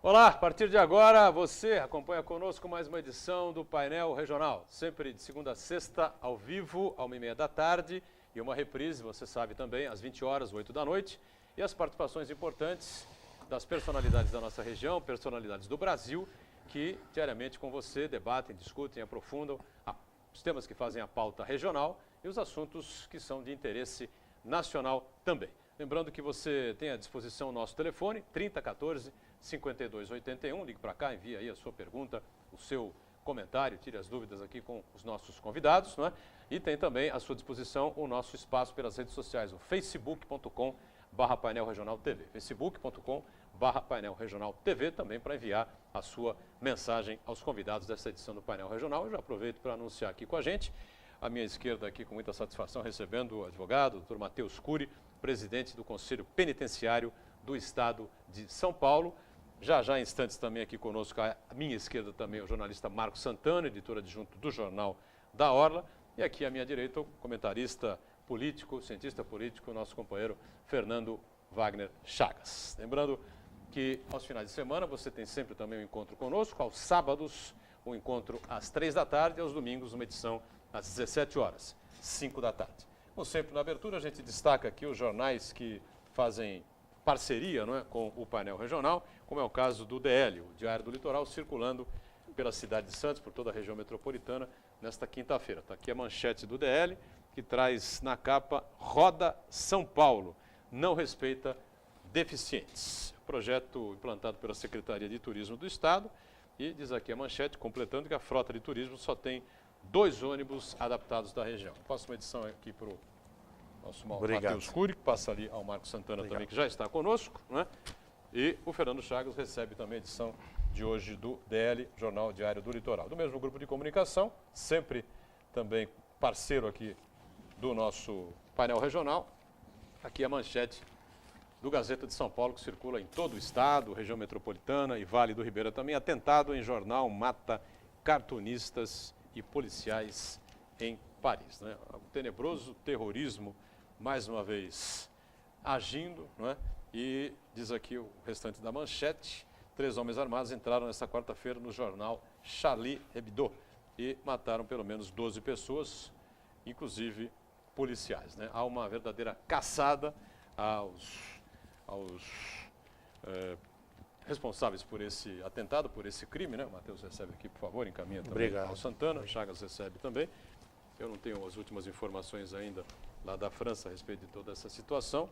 Olá, a partir de agora você acompanha conosco mais uma edição do Painel Regional, sempre de segunda a sexta, ao vivo, à 1h30 da tarde, e uma reprise, você sabe também, às 20 horas, 8 da noite, e as participações importantes das personalidades da nossa região, personalidades do Brasil, que diariamente com você debatem, discutem, aprofundam os temas que fazem a pauta regional e os assuntos que são de interesse nacional também. Lembrando que você tem à disposição o nosso telefone, 3014-5281, ligue para cá, envie aí a sua pergunta, o seu comentário, tire as dúvidas aqui com os nossos convidados, não é? E tem também à sua disposição o nosso espaço pelas redes sociais, o facebook.com/Painel Regional TV, facebook.com/Painel Regional TV, também para enviar a sua mensagem aos convidados dessa edição do Painel Regional. Eu já aproveito para anunciar aqui com a gente, à minha esquerda aqui com muita satisfação, recebendo o advogado, o Dr. Matheus Cury, presidente do Conselho Penitenciário do Estado de São Paulo. Já em instantes também aqui conosco, à minha esquerda também, o jornalista Marcos Santana, editor adjunto do Jornal da Orla. E aqui à minha direita, o comentarista político, cientista político, nosso companheiro Fernando Wagner Chagas. Lembrando que aos finais de semana você tem sempre também um encontro conosco, aos sábados um encontro às 3 da tarde e aos domingos uma edição às 17 horas, 5 da tarde. Como sempre, na abertura, a gente destaca aqui os jornais que fazem parceria, não é, com o painel regional, como é o caso do DL, o Diário do Litoral, circulando pela cidade de Santos, por toda a região metropolitana, nesta quinta-feira. Está aqui a manchete do DL, que traz na capa Roda São Paulo, não respeita deficientes. Projeto implantado pela Secretaria de Turismo do Estado, e diz aqui a manchete, completando que a frota de turismo só tem 2 ônibus adaptados da região. Faço uma edição aqui para o nosso Matheus Cury, que passa ali ao Marcos Santana também, que já está conosco, né? E o Fernando Chagas recebe também a edição de hoje do DL, Jornal Diário do Litoral. Do mesmo grupo de comunicação, sempre também parceiro aqui do nosso painel regional. Aqui a manchete do Gazeta de São Paulo, que circula em todo o estado, região metropolitana e Vale do Ribeira também. Atentado em jornal mata cartunistas e policiais em Paris, né? O tenebroso terrorismo, mais uma vez, agindo, não é? E diz aqui o restante da manchete, 3 homens armados entraram nesta quarta-feira no jornal Charlie Hebdo e mataram pelo menos 12 pessoas, inclusive policiais, né? Há uma verdadeira caçada aos responsáveis por esse atentado, por esse crime, né? O Matheus recebe aqui, por favor, encaminha também ao Santana, o Chagas recebe também. Eu não tenho as últimas informações ainda lá da França a respeito de toda essa situação.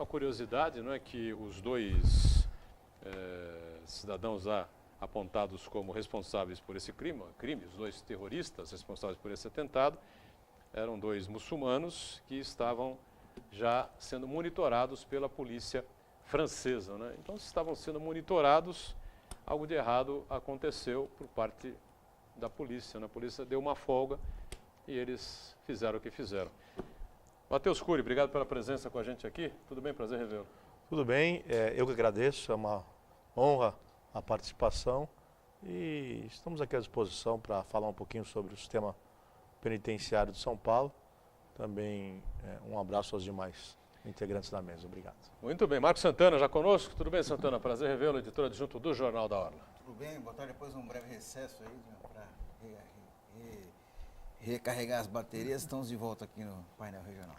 A curiosidade, não é, que os 2 cidadãos lá apontados como responsáveis por esse crime, os 2 terroristas responsáveis por esse atentado, eram 2 muçulmanos que estavam já sendo monitorados pela polícia francesa, né? Então, se estavam sendo monitorados, algo de errado aconteceu por parte da polícia, né? A polícia deu uma folga e eles fizeram o que fizeram. Matheus Cury, obrigado pela presença com a gente aqui. Tudo bem? Prazer revê-lo. Tudo bem, eu que agradeço, é uma honra a participação e estamos aqui à disposição para falar um pouquinho sobre o sistema penitenciário de São Paulo. Também um abraço aos demais integrantes da mesa. Obrigado. Muito bem. Marcos Santana já conosco. Tudo bem, Santana? Prazer revê-lo, editor adjunto do Jornal da Orla. Tudo bem, boa tarde. Depois de um breve recesso aí para recarregar as baterias, estamos de volta aqui no painel regional.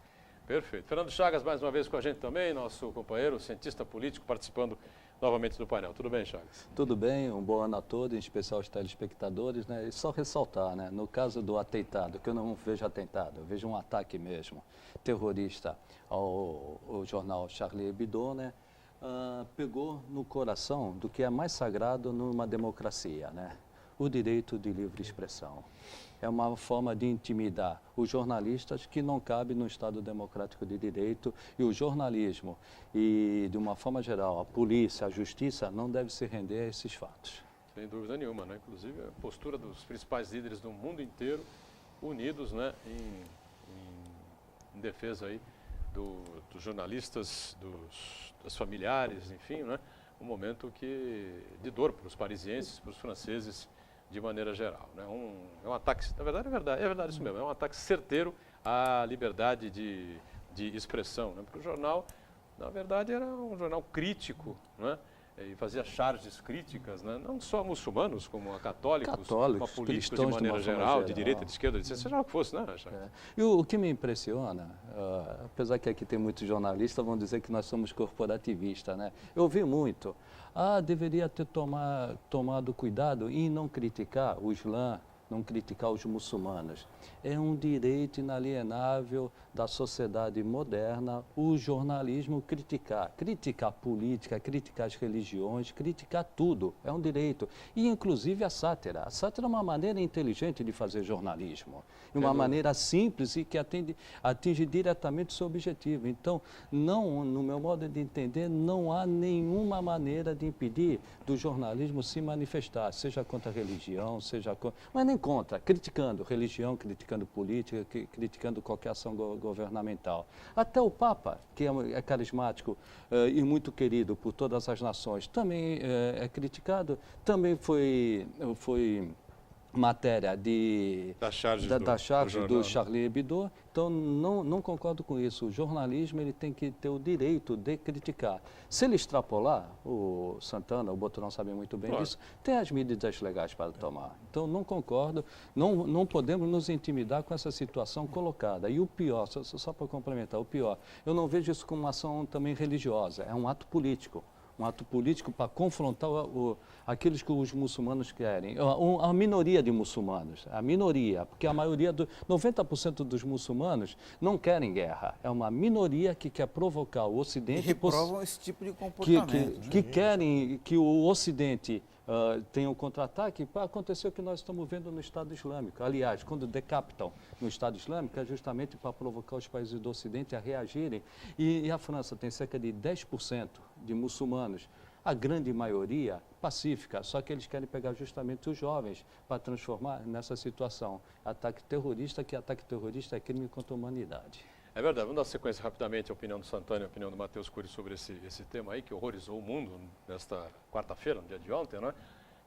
Perfeito. Fernando Chagas mais uma vez com a gente também, nosso companheiro, cientista político, participando novamente do painel. Tudo bem, Chagas? Tudo bem, um bom ano a todos, em especial aos telespectadores, né? E só ressaltar, né? No caso do atentado, que eu não vejo atentado, eu vejo um ataque mesmo, terrorista ao jornal Charlie Hebdo, né? Pegou no coração do que é mais sagrado numa democracia, né? O direito de livre expressão. É uma forma de intimidar os jornalistas que não cabe no Estado democrático de direito, e o jornalismo e, de uma forma geral, a polícia, a justiça não deve se render a esses fatos. Sem dúvida nenhuma, né? Inclusive a postura dos principais líderes do mundo inteiro unidos, né? Em defesa aí dos jornalistas, dos familiares, enfim, né? Um momento de dor para os parisienses, para os franceses, de maneira geral, né? É um ataque, na verdade é verdade isso mesmo, é um ataque certeiro à liberdade de expressão, né? Porque o jornal, na verdade, era um jornal crítico, né? e fazia charges críticas, né? Não só a muçulmanos, como a católicos, Católicos, a políticos de cristãos de maneira uma forma geral, de geral. direita, de esquerda, seja o que fosse, né, Chagas? E o que me impressiona, apesar que aqui tem muitos jornalistas, vão dizer que nós somos corporativistas, né? Eu ouvi muito, deveria ter tomado cuidado em não criticar o Islã, não criticar os muçulmanos. É um direito inalienável da sociedade moderna o jornalismo criticar a política, criticar as religiões, criticar tudo. É um direito. E, inclusive, a sátira. A sátira é uma maneira inteligente de fazer jornalismo. Uma maneira simples e que atinge diretamente o seu objetivo. Então, não, no meu modo de entender, não há nenhuma maneira de impedir do jornalismo se manifestar, seja contra a religião, seja contra... Mas nem contra, criticando religião, criticando política, criticando qualquer ação governamental. Até o Papa, que é carismático e muito querido por todas as nações, também é criticado, também foi matéria da charge do Charlie Hebdo. Então, não concordo com isso. O jornalismo ele tem que ter o direito de criticar. Se ele extrapolar, o Santana, o Boturão sabe muito bem disso, tem as medidas legais para tomar. Então, não concordo, não podemos nos intimidar com essa situação colocada. E o pior, só para complementar, o pior, eu não vejo isso como uma ação também religiosa, é um ato político. Um ato político para confrontar aqueles que os muçulmanos querem. A minoria de muçulmanos, a minoria, porque a maioria, 90% dos muçulmanos não querem guerra. É uma minoria que quer provocar o Ocidente... E reprovam esse tipo de comportamento. Que querem que o Ocidente tenha um contra-ataque. Aconteceu o que nós estamos vendo no Estado Islâmico. Aliás, quando decapitam no Estado Islâmico, é justamente para provocar os países do Ocidente a reagirem. E a França tem cerca de 10% de muçulmanos, a grande maioria pacífica, só que eles querem pegar justamente os jovens para transformar nessa situação. Ataque terrorista é crime contra a humanidade. É verdade. Vamos dar sequência rapidamente à opinião do Santana e à opinião do Matheus Cury sobre esse tema aí, que horrorizou o mundo nesta quarta-feira, no dia de ontem, né?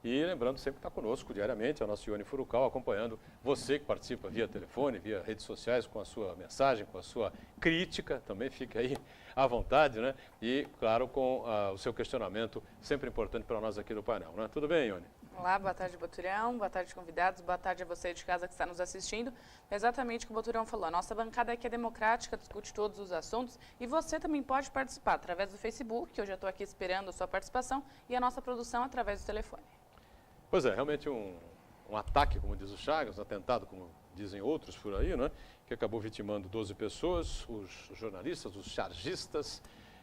E lembrando sempre que está conosco diariamente, é o nosso Ione Furukawa, acompanhando você que participa via telefone, via redes sociais, com a sua mensagem, com a sua crítica, também fica aí à vontade, né? E, claro, com o seu questionamento, sempre importante para nós aqui no painel, né? Tudo bem, Ione? Olá, boa tarde, Boturão, boa tarde, convidados, boa tarde a você de casa que está nos assistindo. Exatamente o que o Boturão falou, a nossa bancada aqui é democrática, discute todos os assuntos e você também pode participar através do Facebook, que eu já estou aqui esperando a sua participação, e a nossa produção através do telefone. Pois é, realmente um ataque, como diz o Chagas, um atentado, como dizem outros por aí, né? Que acabou vitimando 12 pessoas, os jornalistas, os chargistas,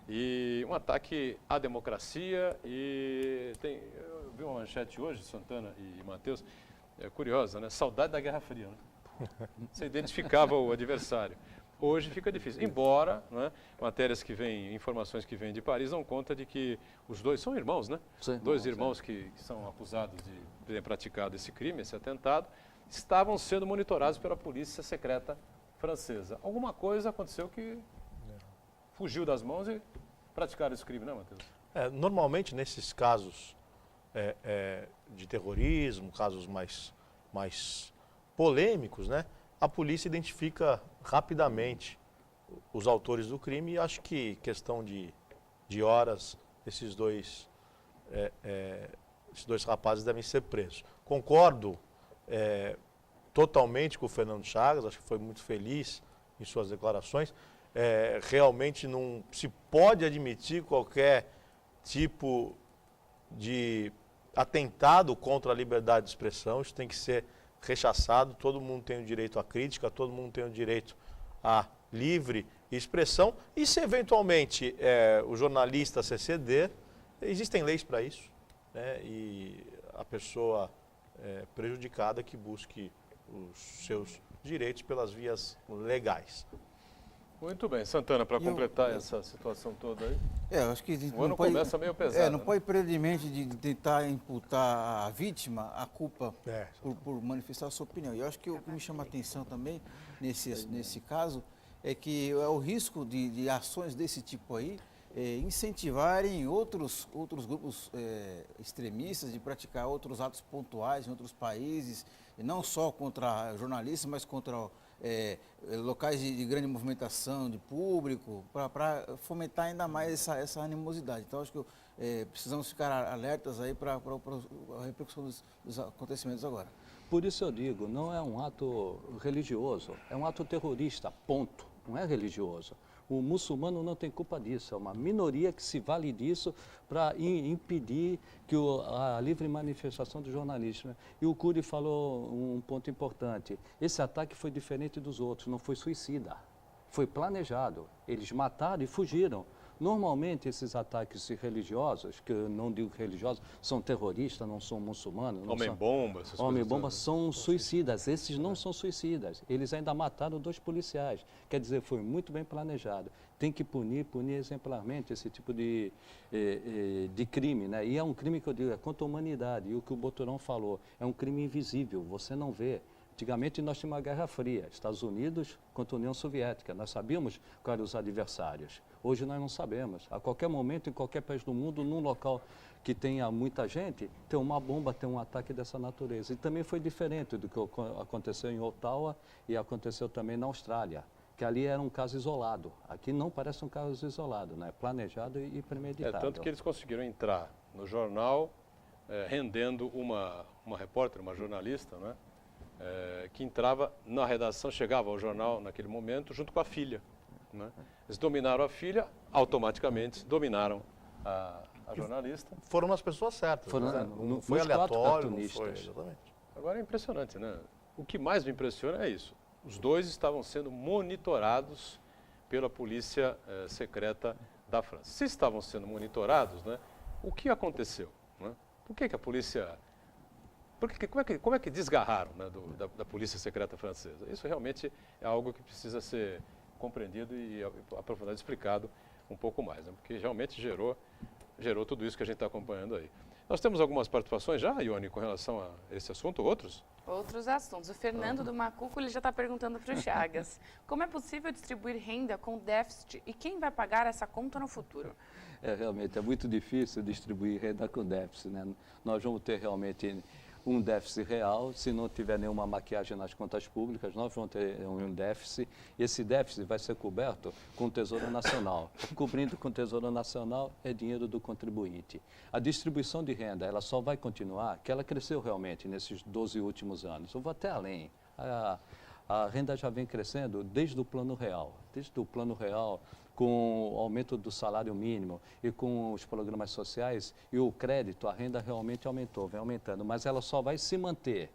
e um ataque à democracia. E eu vi uma manchete hoje, Santana e Matheus, curiosa, né? Saudade da Guerra Fria, né? Você identificava o adversário. Hoje fica difícil, embora, né, informações que vêm de Paris dão conta de que os dois são irmãos, né? Sim, dois irmãos que são acusados de terem praticado esse crime, esse atentado, estavam sendo monitorados pela polícia secreta francesa. Alguma coisa aconteceu que fugiu das mãos e praticaram esse crime, né, Matheus? Normalmente, nesses casos de terrorismo, casos mais polêmicos, né? A polícia identifica rapidamente os autores do crime e acho que questão de horas esses dois rapazes devem ser presos. Concordo totalmente com o Fernando Chagas, acho que foi muito feliz em suas declarações. Realmente não se pode admitir qualquer tipo de atentado contra a liberdade de expressão, isso tem que ser rechaçado, todo mundo tem o direito à crítica, todo mundo tem o direito à livre expressão e se eventualmente o jornalista se exceder, existem leis para isso, né? E a pessoa prejudicada que busque os seus direitos pelas vias legais. Muito bem, Santana, para completar essa situação toda aí. Eu acho que o ano começa meio pesado. Não pode previamente de tentar imputar à vítima a culpa por manifestar a sua opinião. E eu acho que o que me chama a atenção também nesse caso é que é o risco de ações desse tipo aí incentivarem outros grupos extremistas de praticar outros atos pontuais em outros países, e não só contra jornalistas, mas contra locais de grande movimentação de público, para fomentar ainda mais essa animosidade. Então, acho que precisamos ficar alertas aí para a repercussão dos acontecimentos agora. Por isso eu digo, não é um ato religioso, é um ato terrorista, ponto, não é religioso. O muçulmano não tem culpa disso, é uma minoria que se vale disso para impedir que a livre manifestação do jornalismo. E o Cury falou um ponto importante, esse ataque foi diferente dos outros, não foi suicida, foi planejado, eles mataram e fugiram. Normalmente esses ataques religiosos, que eu não digo religiosos, são terroristas, não são muçulmanos. Homem-bomba, essas coisas. Homem-bomba são suicidas, esses não são suicidas. Eles ainda mataram 2 policiais. Quer dizer, foi muito bem planejado. Tem que punir exemplarmente esse tipo de crime, né? E é um crime que eu digo, é contra a humanidade. E o que o Boturão falou, é um crime invisível, você não vê. Antigamente nós tínhamos uma Guerra Fria, Estados Unidos contra a União Soviética. Nós sabíamos quais eram os adversários. Hoje nós não sabemos. A qualquer momento, em qualquer país do mundo, num local que tenha muita gente, tem uma bomba, tem um ataque dessa natureza. E também foi diferente do que aconteceu em Ottawa e aconteceu também na Austrália, que ali era um caso isolado. Aqui não parece um caso isolado, né? Planejado e premeditado. Tanto que eles conseguiram entrar no jornal rendendo uma repórter, uma jornalista, né? Que entrava na redação, chegava ao jornal naquele momento, junto com a filha. Né? Eles dominaram a filha, automaticamente dominaram a jornalista. Foram as pessoas certas. Não foi aleatório, não foi, exatamente. Agora é impressionante, né? O que mais me impressiona é isso. Os 2 estavam sendo monitorados pela polícia secreta da França. Se estavam sendo monitorados, né, o que aconteceu? Né? Por que a polícia... Como é que desgarraram, né, da polícia secreta francesa? Isso realmente é algo que precisa ser compreendido e aprofundado, explicado um pouco mais, né, porque realmente gerou tudo isso que a gente está acompanhando aí. Nós temos algumas participações já, Ione, com relação a esse assunto, outros? Outros assuntos. O Fernando do Macuco ele já está perguntando para o Chagas. Como é possível distribuir renda com déficit e quem vai pagar essa conta no futuro? Realmente, é muito difícil distribuir renda com déficit, né? Nós vamos ter realmente um déficit real, se não tiver nenhuma maquiagem nas contas públicas, nós vamos ter um déficit, e esse déficit vai ser coberto com o Tesouro Nacional. Cobrindo com o Tesouro Nacional é dinheiro do contribuinte. A distribuição de renda, ela só vai continuar, que ela cresceu realmente nesses 12 últimos anos. Eu vou até além. A renda já vem crescendo desde o Plano Real. Desde o Plano Real, com o aumento do salário mínimo e com os programas sociais e o crédito, a renda realmente aumentou, vem aumentando, mas ela só vai se manter.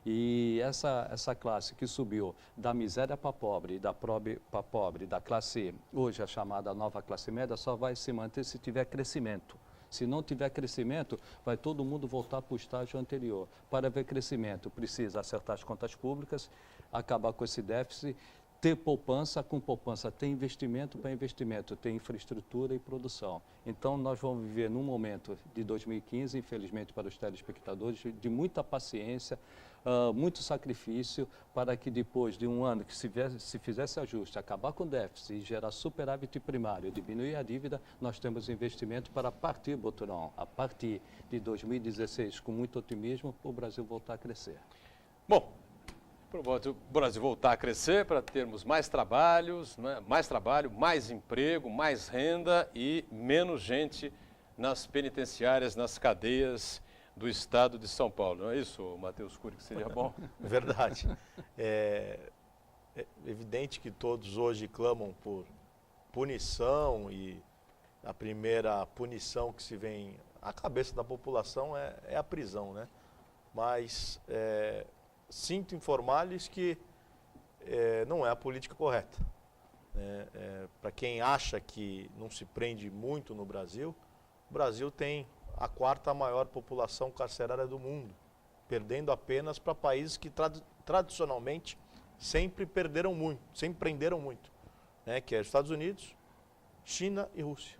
E essa classe que subiu da miséria para pobre, para pobre, da classe, hoje a chamada nova classe média, só vai se manter se tiver crescimento. Se não tiver crescimento, vai todo mundo voltar para o estágio anterior. Para haver crescimento, precisa acertar as contas públicas, acabar com esse déficit, ter poupança, com poupança tem investimento, para investimento tem infraestrutura e produção. Então nós vamos viver num momento de 2015, infelizmente para os telespectadores, de muita paciência, muito sacrifício, para que depois de um ano que se fizesse ajuste, acabar com o déficit e gerar superávit primário, diminuir a dívida, nós temos investimento para partir, Boturão, a partir de 2016, com muito otimismo, o Brasil voltar a crescer. Bom, para o Brasil voltar a crescer, para termos mais trabalhos, né? Mais trabalho, mais emprego, mais renda e menos gente nas penitenciárias, nas cadeias do estado de São Paulo. Não é isso, Matheus Cury, que seria bom? Verdade. É evidente que todos hoje clamam por punição e a primeira punição que se vem à cabeça da população é a prisão, né? Mas sinto informar-lhes que não é a política correta. Para quem acha que não se prende muito no Brasil, o Brasil tem a 4ª maior população carcerária do mundo, perdendo apenas para países que tradicionalmente sempre prenderam muito, né? Que é Estados Unidos, China e Rússia.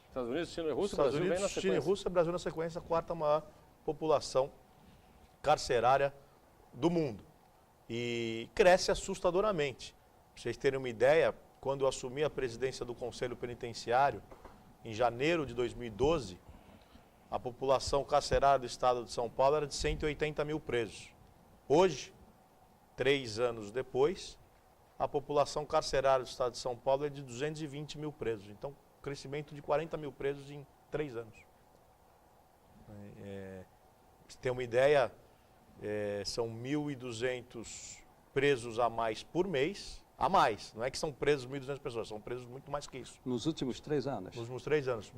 Estados Unidos, China e Rússia, Estados Brasil Unidos, bem na China e Rússia, Brasil na sequência, a 4ª maior população carcerária do mundo. E cresce assustadoramente. Para vocês terem uma ideia, quando eu assumi a presidência do Conselho Penitenciário, em janeiro de 2012, a população carcerária do estado de São Paulo era de 180 mil presos. Hoje, 3 anos depois, a população carcerária do estado de São Paulo é de 220 mil presos. Então, crescimento de 40 mil presos em 3 anos. Pra você ter uma ideia, são 1.200 presos a mais por mês. A mais, não é que são presos 1.200 pessoas, são presos muito mais que isso. Nos últimos 3 anos? Nos últimos 3 anos.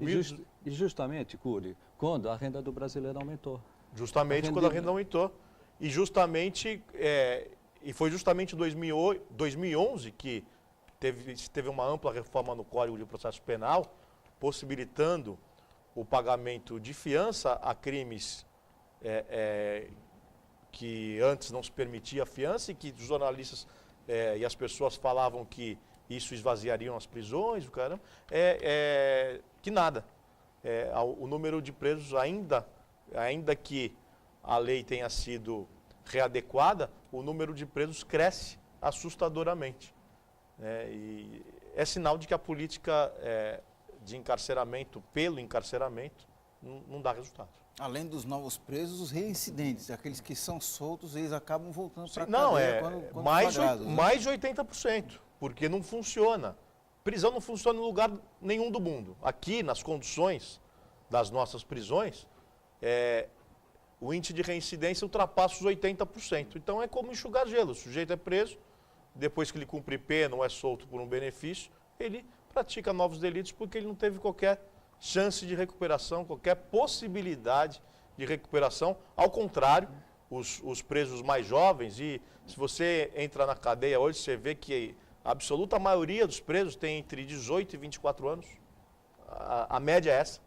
E justamente, Cury, quando a renda do brasileiro aumentou. Justamente quando a renda aumentou. E justamente, e foi justamente em 2011 que teve uma ampla reforma no Código de Processo Penal, possibilitando o pagamento de fiança a crimes que antes não se permitia a fiança e que os jornalistas e as pessoas falavam que isso esvaziariam as prisões, o caramba, que nada. O número de presos, ainda que a lei tenha sido readequada, o número de presos cresce assustadoramente. E é sinal de que a política de encarceramento, pelo encarceramento, não dá resultado. Além dos novos presos, os reincidentes, aqueles que são soltos, eles acabam voltando para a Não, cadeia quando flagrados, né? mais de 80%, porque não funciona. Prisão não funciona em lugar nenhum do mundo. Aqui, nas condições das nossas prisões, o índice de reincidência ultrapassa os 80%. Então é como enxugar gelo. O sujeito é preso, depois que ele cumpre pena ou é solto por um benefício, ele pratica novos delitos porque ele não teve qualquer chance de recuperação, qualquer possibilidade de recuperação. Ao contrário, os presos mais jovens, e se você entra na cadeia hoje, você vê que a absoluta maioria dos presos tem entre 18 e 24 anos. A média é essa.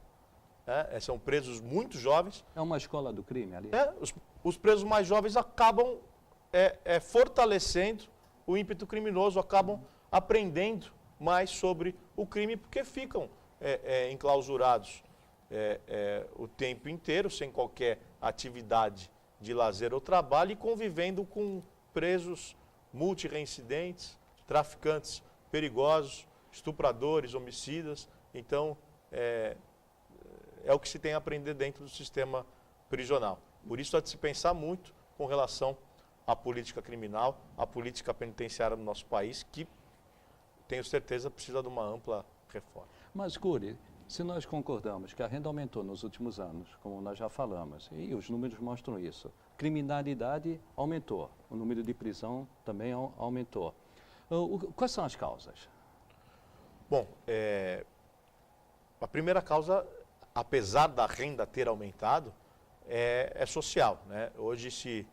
São presos muito jovens. É uma escola do crime ali? Os presos mais jovens acabam fortalecendo o ímpeto criminoso, acabam aprendendo mais sobre o crime, porque ficam enclausurados o tempo inteiro, sem qualquer atividade de lazer ou trabalho, e convivendo com presos multireincidentes, traficantes perigosos, estupradores, homicidas. Então, é o que se tem a aprender dentro do sistema prisional. Por isso, há de se pensar muito com relação à política criminal, à política penitenciária do nosso país, que, tenho certeza, precisa de uma ampla reforma. Mas, Cury, se nós concordamos que a renda aumentou nos últimos anos, como nós já falamos, e os números mostram isso, criminalidade aumentou, o número de prisão também aumentou. Quais são as causas? Bom, a primeira causa, apesar da renda ter aumentado, é social, né? Hoje,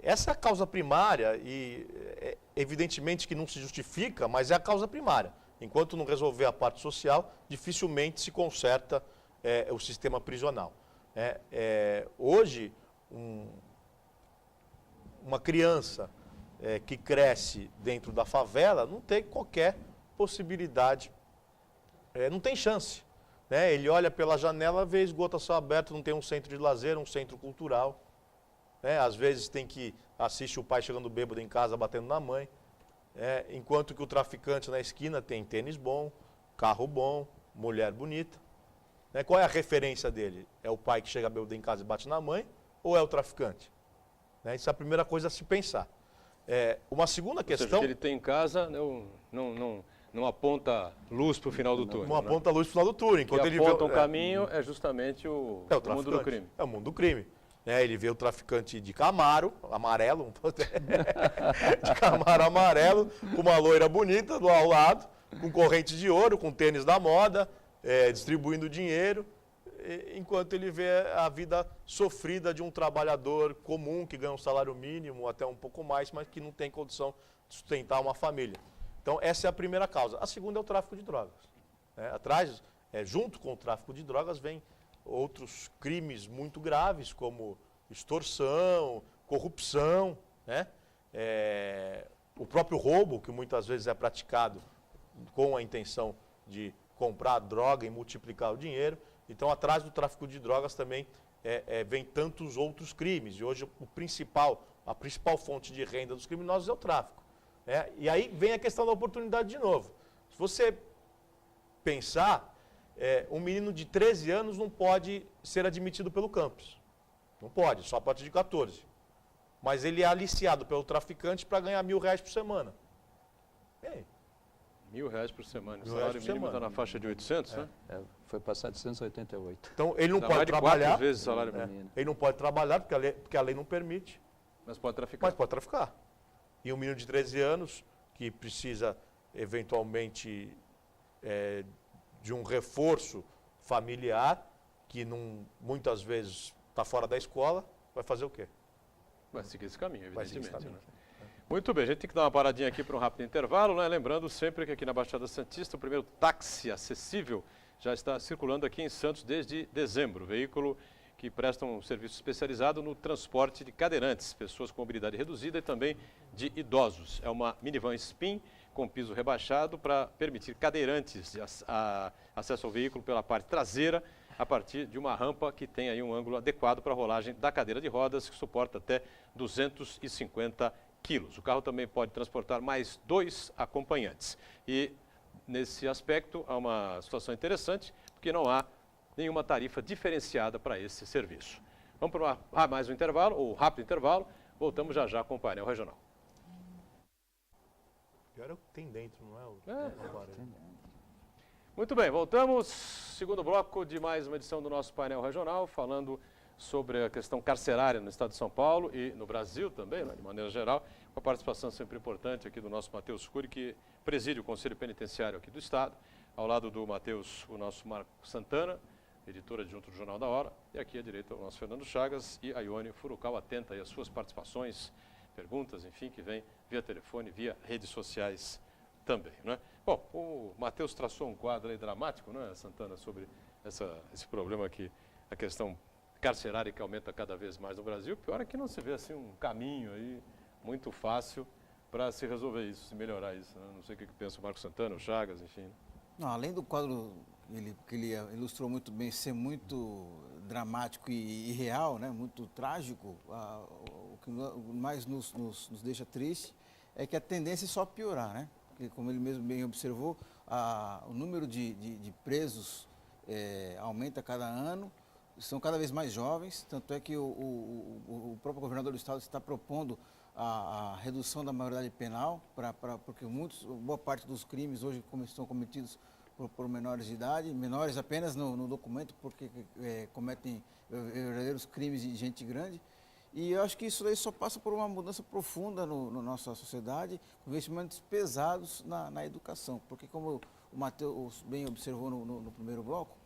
essa é a causa primária e evidentemente que não se justifica, mas é a causa primária. Enquanto não resolver a parte social, dificilmente se conserta o sistema prisional. Hoje, uma criança que cresce dentro da favela não tem qualquer possibilidade, não tem chance. Ele olha pela janela, vê esgoto a céu aberto, não tem um centro de lazer, um centro cultural. Às vezes assiste o pai chegando bêbado em casa, batendo na mãe. Enquanto que o traficante na esquina tem tênis bom, carro bom, mulher bonita. Qual é a referência dele? É o pai que chega bêbado em casa e bate na mãe, ou é o traficante? Isso é a primeira coisa a se pensar. Uma segunda questão... Ou seja, que ele tem em casa não aponta luz para o final do túnel. Não aponta luz para o final do túnel. Enquanto ele aponta um caminho, é justamente o mundo do crime. É o mundo do crime. Ele vê o traficante de Camaro, amarelo, de Camaro amarelo, com uma loira bonita ao lado, com corrente de ouro, com tênis da moda, distribuindo dinheiro, enquanto ele vê a vida sofrida de um trabalhador comum, que ganha um salário mínimo, até um pouco mais, mas que não tem condição de sustentar uma família. Então, essa é a primeira causa. A segunda é o tráfico de drogas. Atrás, junto com o tráfico de drogas, vem outros crimes muito graves, como extorsão, corrupção, o próprio roubo, que muitas vezes é praticado com a intenção de comprar droga e multiplicar o dinheiro. Então, atrás do tráfico de drogas também vem tantos outros crimes. E hoje a principal fonte de renda dos criminosos é o tráfico. E aí vem a questão da oportunidade de novo. Se você pensar, um menino de 13 anos não pode ser admitido pelo campus. Não pode, só a partir de 14. Mas ele é aliciado pelo traficante para ganhar R$1.000 por semana. E aí? R$ 1.000 por semana. O R$ 1.000 salário por mínimo está semana. na faixa de 800, né? Foi para 788. Então, ele não Dá pode mais de trabalhar. 4 vezes o salário mínimo. Ele não pode trabalhar porque a lei não permite, Mas pode traficar. mas pode traficar. E um menino de 13 anos, que precisa, eventualmente, de um reforço familiar, que muitas vezes está fora da escola, vai fazer o quê? Vai seguir esse caminho, Vai seguir esse evidentemente. caminho. Né? Muito bem, a gente tem que dar uma paradinha aqui para um rápido intervalo, né? Lembrando sempre que aqui na Baixada Santista o primeiro táxi acessível já está circulando aqui em Santos desde dezembro. Veículo que presta um serviço especializado no transporte de cadeirantes, pessoas com mobilidade reduzida e também de idosos. É uma minivan Spin com piso rebaixado para permitir cadeirantes acesso ao veículo pela parte traseira a partir de uma rampa que tem aí um ângulo adequado para a rolagem da cadeira de rodas, que suporta até 250 quilos. O carro também pode transportar mais 2 acompanhantes. E nesse aspecto há uma situação interessante, porque não há nenhuma tarifa diferenciada para esse serviço. Vamos para mais um intervalo, ou rápido intervalo. Voltamos já já com o painel regional. Pior é o que tem dentro, não é o aparelho. Muito bem, voltamos. Segundo bloco de mais uma edição do nosso painel regional, falando sobre a questão carcerária no estado de São Paulo e no Brasil também, né, de maneira geral, com a participação sempre importante aqui do nosso Matheus Cury, que preside o Conselho Penitenciário aqui do estado. Ao lado do Matheus, o nosso Marco Santana, editor adjunto do Jornal da Hora, e aqui à direita o nosso Fernando Chagas e a Ione Furukawa. Atenta aí às suas participações, perguntas, enfim, que vem via telefone, via redes sociais também, né? Bom, o Matheus traçou um quadro aí dramático, não é, Santana, sobre esse problema aqui, a questão carcerária que aumenta cada vez mais no Brasil. Pior é que não se vê assim um caminho aí muito fácil para se resolver isso, se melhorar isso, né? Não sei o que pensa o Marco Santana, o Chagas, enfim. Não, além do quadro que ele ilustrou muito bem, ser muito dramático e real, né, muito trágico, o que mais nos deixa triste é que a tendência é só piorar, né? Porque, como ele mesmo bem observou, o número de presos aumenta a cada ano, são cada vez mais jovens, tanto é que o próprio governador do estado está propondo a redução da maioridade penal, porque boa parte dos crimes hoje estão cometidos por menores de idade, menores apenas no documento, porque cometem verdadeiros crimes de gente grande. E eu acho que isso daí só passa por uma mudança profunda na nossa sociedade, investimentos pesados na educação, porque como o Matheus bem observou no primeiro bloco,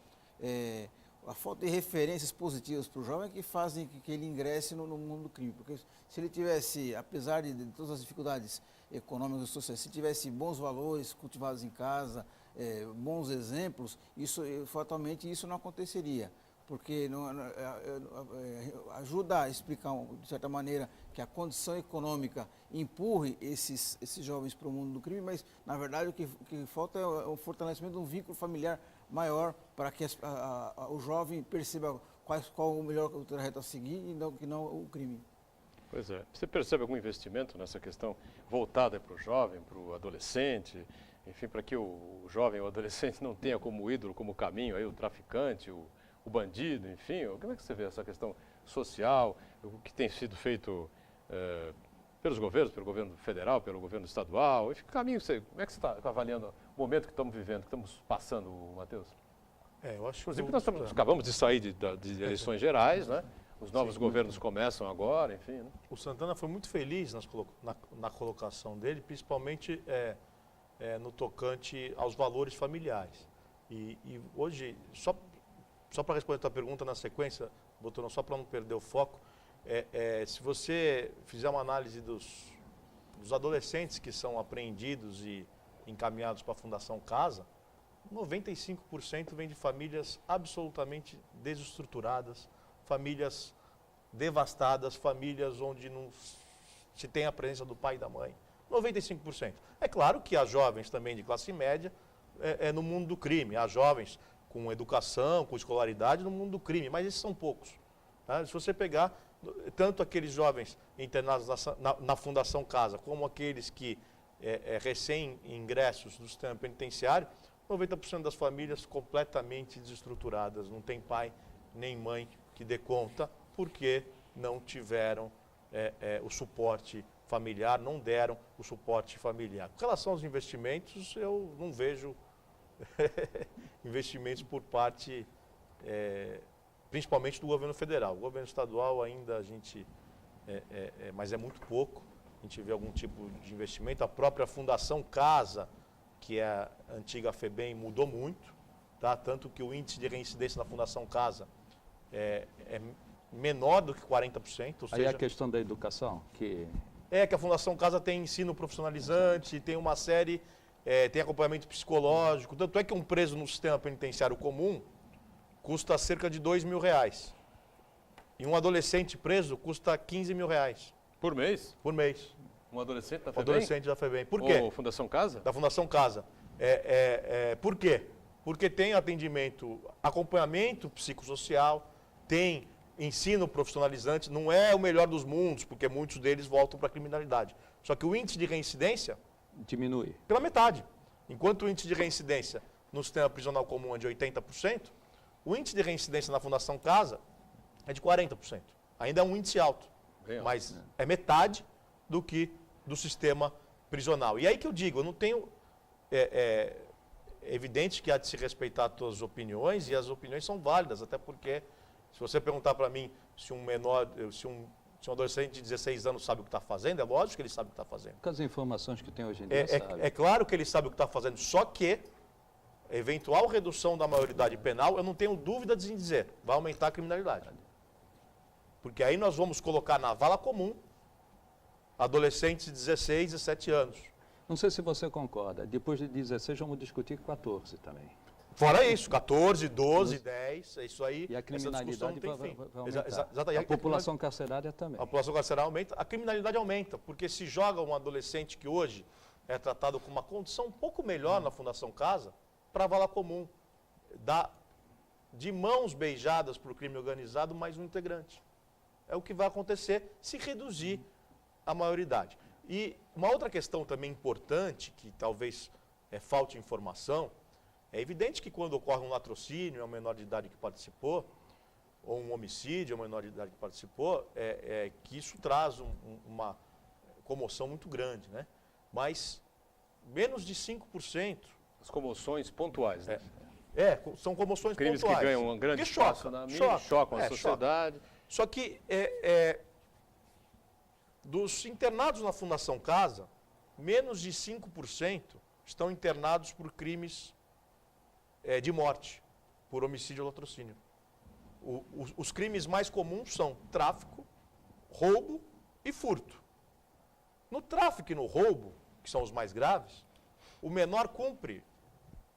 a falta de referências positivas para o jovem é que fazem que ele ingresse no mundo do crime. Porque se ele tivesse, apesar de todas as dificuldades econômicas e sociais, se tivesse bons valores cultivados em casa, bons exemplos, fatalmente isso não aconteceria. Porque ajuda a explicar, de certa maneira, que a condição econômica empurre esses jovens para o mundo do crime, mas, na verdade, o que falta é o fortalecimento de um vínculo familiar maior para que o jovem perceba qual o melhor trajeto a seguir e não o crime. Pois é. Você percebe algum investimento nessa questão voltada para o jovem, para o adolescente, enfim, para que o jovem ou adolescente não tenha como ídolo, como caminho aí o traficante, o bandido, enfim? Como é que você vê essa questão social, o que tem sido feito pelos governos, pelo governo federal, pelo governo estadual? Enfim, como é que você está avaliando o momento que estamos vivendo, que estamos passando, Matheus? Eu acho Inclusive, nós acabamos de sair de eleições gerais, né? Os novos governos começam agora, enfim. Né? O Santana foi muito feliz na colocação dele, principalmente no tocante aos valores familiares. E hoje, só para responder a tua pergunta na sequência, Boturão, só para não perder o foco, se você fizer uma análise dos adolescentes que são apreendidos e encaminhados para a Fundação Casa, 95% vem de famílias absolutamente desestruturadas, famílias devastadas, famílias onde não se tem a presença do pai e da mãe. 95%. É claro que há jovens também de classe média no mundo do crime, há jovens com educação, com escolaridade no mundo do crime, mas esses são poucos. Tá? Se você pegar tanto aqueles jovens internados na Fundação Casa, como aqueles que recém-ingressos do sistema penitenciário, 90% das famílias completamente desestruturadas, não tem pai nem mãe que dê conta, porque não tiveram o suporte familiar, não deram o suporte familiar. Com relação aos investimentos, eu não vejo investimentos por parte, principalmente do governo federal. O governo estadual ainda a gente, mas é muito pouco, a gente vê algum tipo de investimento. A própria Fundação Casa, que é a antiga FEBEM, mudou muito, tá? Tanto que o índice de reincidência na Fundação Casa é menor do que 40%. Ou Aí seja, a questão da educação, que que a Fundação Casa tem ensino profissionalizante, tem uma série, tem acompanhamento psicológico. Tanto é que um preso no sistema penitenciário comum custa cerca de R$2.000. E um adolescente preso custa R$15.000 Por mês? por mês. Um adolescente da Um FEBEM? adolescente da FEBEM. Por quê? Ou Fundação Casa? Da Fundação Casa. Por quê? Porque tem atendimento, acompanhamento psicossocial, tem ensino profissionalizante, não é o melhor dos mundos, porque muitos deles voltam para a criminalidade. Só que o índice de reincidência diminui. pela metade. Enquanto o índice de reincidência no sistema prisional comum é de 80%, o índice de reincidência na Fundação Casa é de 40%. Ainda é um índice alto, Bem alto, mas é metade do que do sistema prisional. E aí que eu digo, eu não tenho... É evidente que há de se respeitar todas as opiniões, e as opiniões são válidas, até porque, se você perguntar para mim se um adolescente de 16 anos sabe o que está fazendo, é lógico que ele sabe o que está fazendo. Com as informações que tem hoje em dia, É claro que ele sabe o que está fazendo, só que a eventual redução da maioridade penal, eu não tenho dúvidas em dizer, vai aumentar a criminalidade. Porque aí nós vamos colocar na vala comum adolescentes de 16, 17 anos. Não sei se você concorda, depois de 16 vamos discutir 14 também. Fora isso, 14, 12, 10, é isso aí. E a criminalidade vai aumentar. Exatamente. A população carcerária também. A população carcerária aumenta, a criminalidade aumenta, porque se joga um adolescente que hoje é tratado com uma condição um pouco melhor na Fundação Casa, para a vala comum, dá de mãos beijadas para o crime organizado mais um integrante. É o que vai acontecer se reduzir a maioridade. E uma outra questão também importante, que talvez falte informação, é evidente que quando ocorre um latrocínio, é um menor de idade que participou, ou um homicídio, é um menor de idade que participou, que isso traz uma comoção muito grande, né? Mas menos de 5%... As comoções pontuais, né? São comoções crimes pontuais. que ganham um grande espaço na mídia, chocam a sociedade. Só que dos internados na Fundação Casa, menos de 5% estão internados por crimes de morte, por homicídio ou latrocínio. Os crimes mais comuns são tráfico, roubo e furto. No tráfico e no roubo, que são os mais graves, o menor cumpre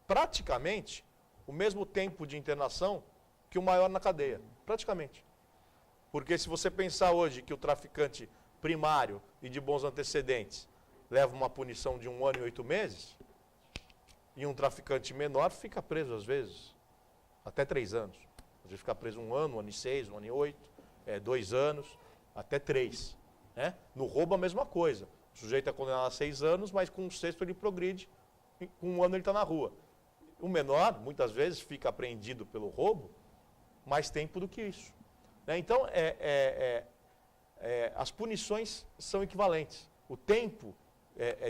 praticamente o mesmo tempo de internação que o maior na cadeia. Praticamente. Porque se você pensar hoje que o traficante primário e de bons antecedentes leva uma punição de 1 ano e 8 meses, e um traficante menor fica preso, às vezes, até 3 anos. Às vezes fica preso 1 ano, 1 ano e 6, 1 ano e 8, 2 anos, até 3. Né? No roubo, a mesma coisa. O sujeito é condenado a 6 anos, mas com o 6º ele progride, com 1 ano ele está na rua. O menor, muitas vezes, fica apreendido pelo roubo mais tempo do que isso. Né? Então, as punições são equivalentes. O tempo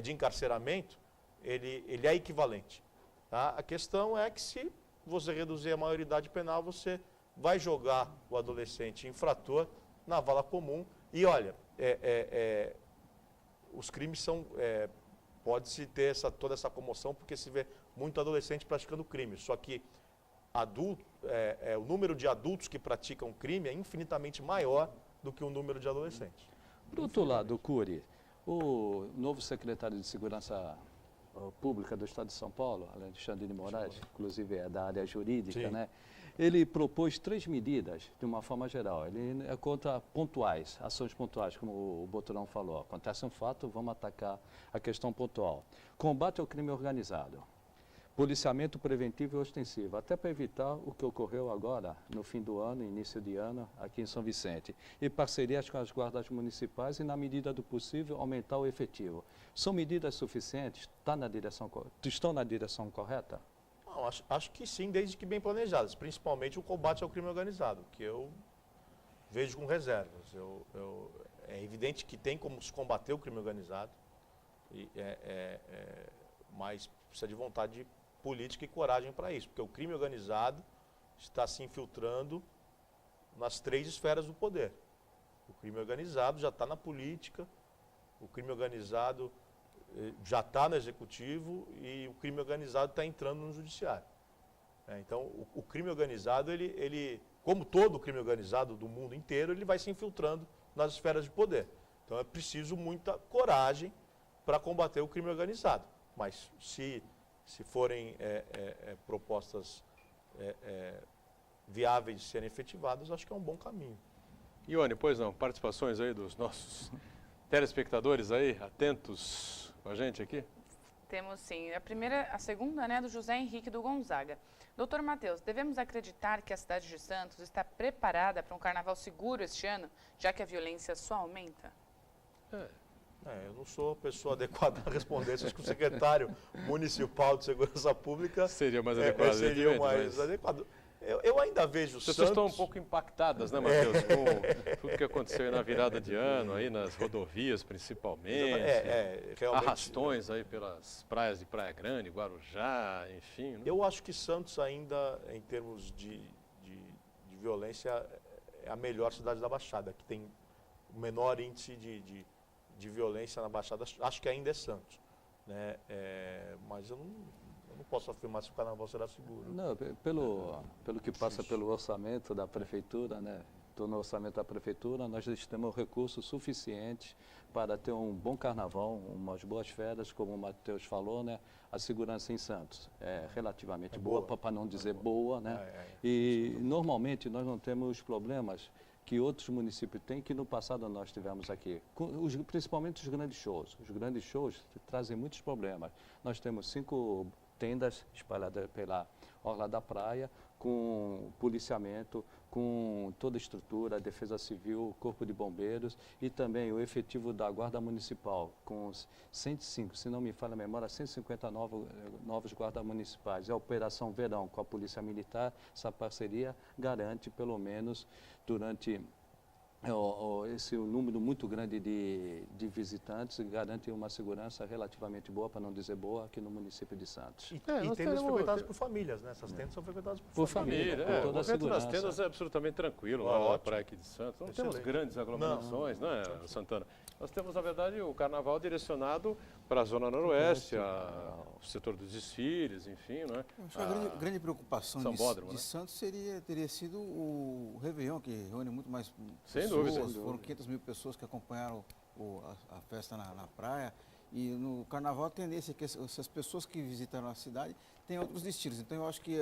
de encarceramento, ele é equivalente. Tá? A questão é que se você reduzir a maioridade penal, você vai jogar o adolescente infrator na vala comum. E olha, os crimes são... pode-se ter toda essa comoção porque se vê muito adolescente praticando crime. Só que o número de adultos que praticam crime é infinitamente maior do que o número de adolescentes. Por outro lado, Cury, o novo secretário de Segurança Pública do Estado de São Paulo, Alexandre de Moraes, inclusive é da área jurídica, né? Ele propôs 3 medidas de uma forma geral. Ele é contra pontuais, ações pontuais, como o Boturão falou. Acontece um fato, vamos atacar a questão pontual. Combate ao crime organizado. Policiamento preventivo e ostensivo, até para evitar o que ocorreu agora, no fim do ano, início de ano, aqui em São Vicente. E parcerias com as guardas municipais e, na medida do possível, aumentar o efetivo. São medidas suficientes? Estão na direção correta? Não, acho que sim, desde que bem planejadas, principalmente o combate ao crime organizado, que eu vejo com reservas. É evidente que tem como se combater o crime organizado, mas precisa de vontade política e coragem para isso, porque o crime organizado está se infiltrando nas 3 esferas do poder. O crime organizado já está na política, o crime organizado já está no executivo e o crime organizado está entrando no judiciário. Então, o crime organizado, ele, como todo crime organizado do mundo inteiro, ele vai se infiltrando nas esferas de poder. Então, é preciso muita coragem para combater o crime organizado. Mas, se forem propostas viáveis de serem efetivadas, acho que é um bom caminho. Ione, pois não, participações aí dos nossos telespectadores aí, atentos com a gente aqui? Temos sim. A segunda, né, do José Henrique do Gonzaga. Doutor Matheus, devemos acreditar que a cidade de Santos está preparada para um carnaval seguro este ano, já que a violência só aumenta? Eu não sou a pessoa adequada a responder isso. Acho que o secretário municipal de segurança pública seria mais adequado. Seria mais adequado. Eu ainda vejo As pessoas estão um pouco impactadas, né, Matheus, com tudo que aconteceu aí na virada de ano, aí nas rodovias principalmente, realmente, arrastões aí pelas praias de Praia Grande, Guarujá, enfim. Né? Eu acho que Santos ainda, em termos de violência, é a melhor cidade da Baixada, que tem o menor índice de violência na Baixada, acho que ainda é Santos. Né? Mas eu não posso afirmar se o carnaval será seguro. Não, pelo que passa pelo orçamento da prefeitura, né? No orçamento da prefeitura, nós temos recursos suficientes para ter um bom carnaval, umas boas férias, como o Matheus falou, né? A segurança em Santos é relativamente boa, para não dizer boa, né? E normalmente nós não temos problemas que outros municípios têm, que no passado nós tivemos aqui, principalmente os grandes shows. Os grandes shows trazem muitos problemas. Nós temos 5 tendas espalhadas pela orla da praia, com policiamento, com toda a estrutura, a Defesa Civil, Corpo de Bombeiros e também o efetivo da Guarda Municipal, com 105, se não me falha a memória, 150 novos guardas municipais. E a Operação Verão com a Polícia Militar, essa parceria garante, pelo menos durante esse número muito grande de visitantes, garante uma segurança relativamente boa, para não dizer boa, aqui no município de Santos. E tendas frequentadas por famílias, né? Essas tendas são frequentadas por família. O movimento das tendas é absolutamente tranquilo lá na praia aqui de Santos. Não temos grandes aglomerações, né, Santana? Nós temos, na verdade, o carnaval direcionado para a Zona Noroeste, o setor dos desfiles, enfim, né? Acho que a grande preocupação de Santos teria sido o Réveillon, que reúne muito mais pessoas. Foram 500 mil pessoas que acompanharam a festa na praia. E no carnaval a tendência é que essas pessoas que visitaram a cidade têm outros destinos. Então eu acho que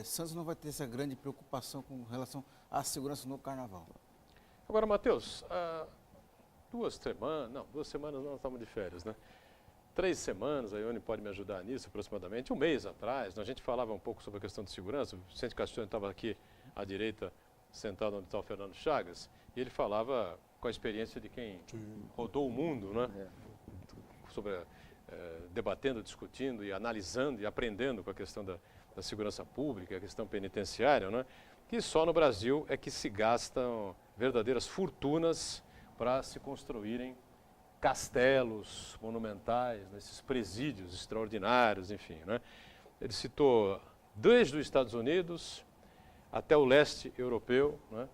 Santos não vai ter essa grande preocupação com relação à segurança no carnaval. Agora, Matheus, 2 semanas nós estamos de férias, né? 3 semanas, a Ione pode me ajudar nisso, aproximadamente. 1 mês atrás, a gente falava um pouco sobre a questão de segurança. O Vicente Castione estava aqui à direita, sentado onde está o Fernando Chagas, e ele falava com a experiência de quem rodou o mundo, né? Sobre, debatendo, discutindo e analisando e aprendendo com a questão da segurança pública, a questão penitenciária, né? Que só no Brasil é que se gastam verdadeiras fortunas para se construírem castelos monumentais, nesses presídios extraordinários, enfim. Né? Ele citou desde os Estados Unidos até o leste europeu, né?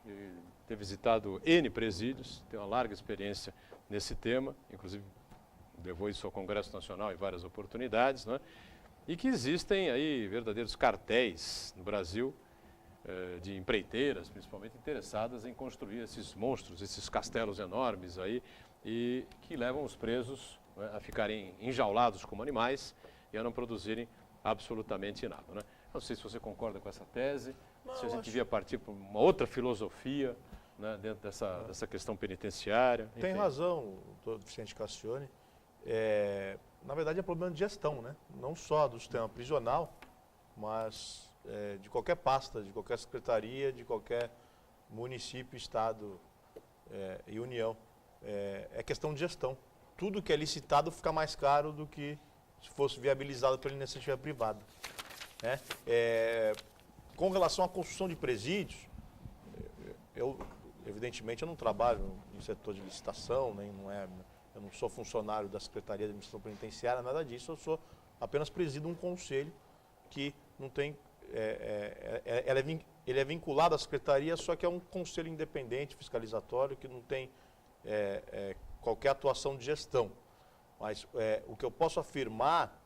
E ter visitado N presídios, tem uma larga experiência nesse tema, inclusive levou isso ao Congresso Nacional em várias oportunidades, né? E que existem aí verdadeiros cartéis no Brasil, de empreiteiras, principalmente interessadas em construir esses monstros, esses castelos enormes aí, e que levam os presos, né, a ficarem enjaulados como animais e a não produzirem absolutamente nada. Né? Não sei se você concorda com essa tese, se a gente devia partir para uma outra filosofia, né, dentro dessa questão penitenciária. Enfim. Tem razão o doutor Vicente Castione. Na verdade é problema de gestão, né? Não só do sistema prisional, mas de qualquer pasta, de qualquer secretaria, de qualquer município, estado e união. É questão de gestão. Tudo que é licitado fica mais caro do que se fosse viabilizado pela iniciativa privada. Né? Com relação à construção de presídios, evidentemente, eu não trabalho em setor de licitação, eu não sou funcionário da Secretaria de Administração Penitenciária, nada disso, eu sou apenas presido um conselho que não tem... ele é vinculado à Secretaria, só que é um conselho independente, fiscalizatório, que não tem qualquer atuação de gestão. Mas o que eu posso afirmar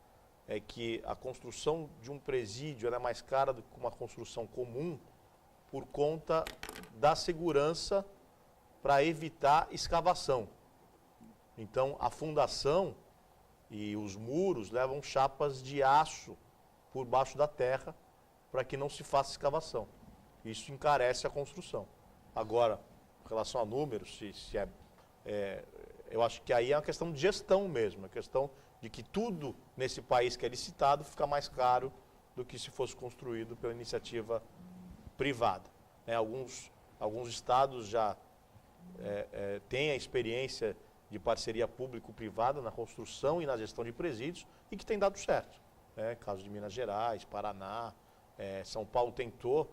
é que a construção de um presídio ela é mais cara do que uma construção comum por conta da segurança para evitar escavação. Então, a fundação e os muros levam chapas de aço por baixo da terra para que não se faça escavação. Isso encarece a construção. Agora, em relação a números, eu acho que aí é uma questão de gestão mesmo, é questão de que tudo nesse país que é licitado fica mais caro do que se fosse construído pela iniciativa privada. Alguns estados já têm a experiência de parceria público-privada na construção e na gestão de presídios e que tem dado certo. Caso de Minas Gerais, Paraná, São Paulo tentou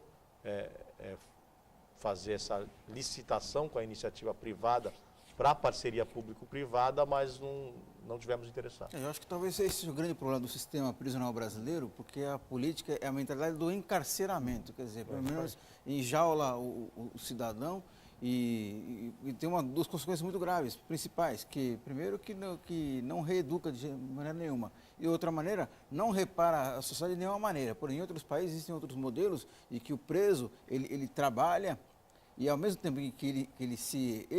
fazer essa licitação com a iniciativa privada para parceria público-privada, mas não tivemos interessados. Eu acho que talvez esse seja o grande problema do sistema prisional brasileiro, porque a política é a mentalidade do encarceramento, quer dizer, pelo menos enjaula o cidadão e tem duas consequências muito graves, principais, que primeiro que não reeduca de maneira nenhuma e outra maneira, não repara a sociedade de nenhuma maneira. Porém, em outros países existem outros modelos e que o preso, ele trabalha e ao mesmo tempo que ele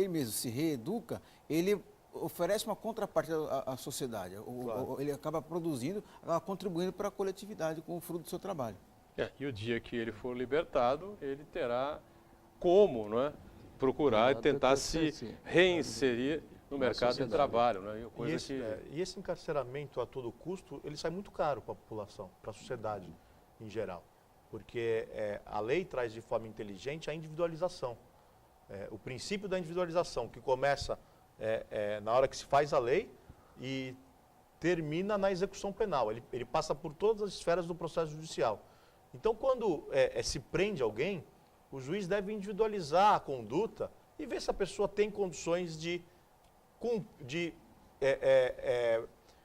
mesmo se reeduca, ele oferece uma contrapartida à sociedade. Claro. Ele acaba produzindo, acaba contribuindo para a coletividade com o fruto do seu trabalho. E o dia que ele for libertado, ele terá como, não é, procurar e tentar se reinserir no mercado de trabalho. Não é? E esse encarceramento a todo custo, ele sai muito caro para a população, para a sociedade em geral. Porque a lei traz de forma inteligente a individualização. O princípio da individualização, que começa na hora que se faz a lei e termina na execução penal. Ele passa por todas as esferas do processo judicial. Então, quando se prende alguém, o juiz deve individualizar a conduta e ver se a pessoa tem condições de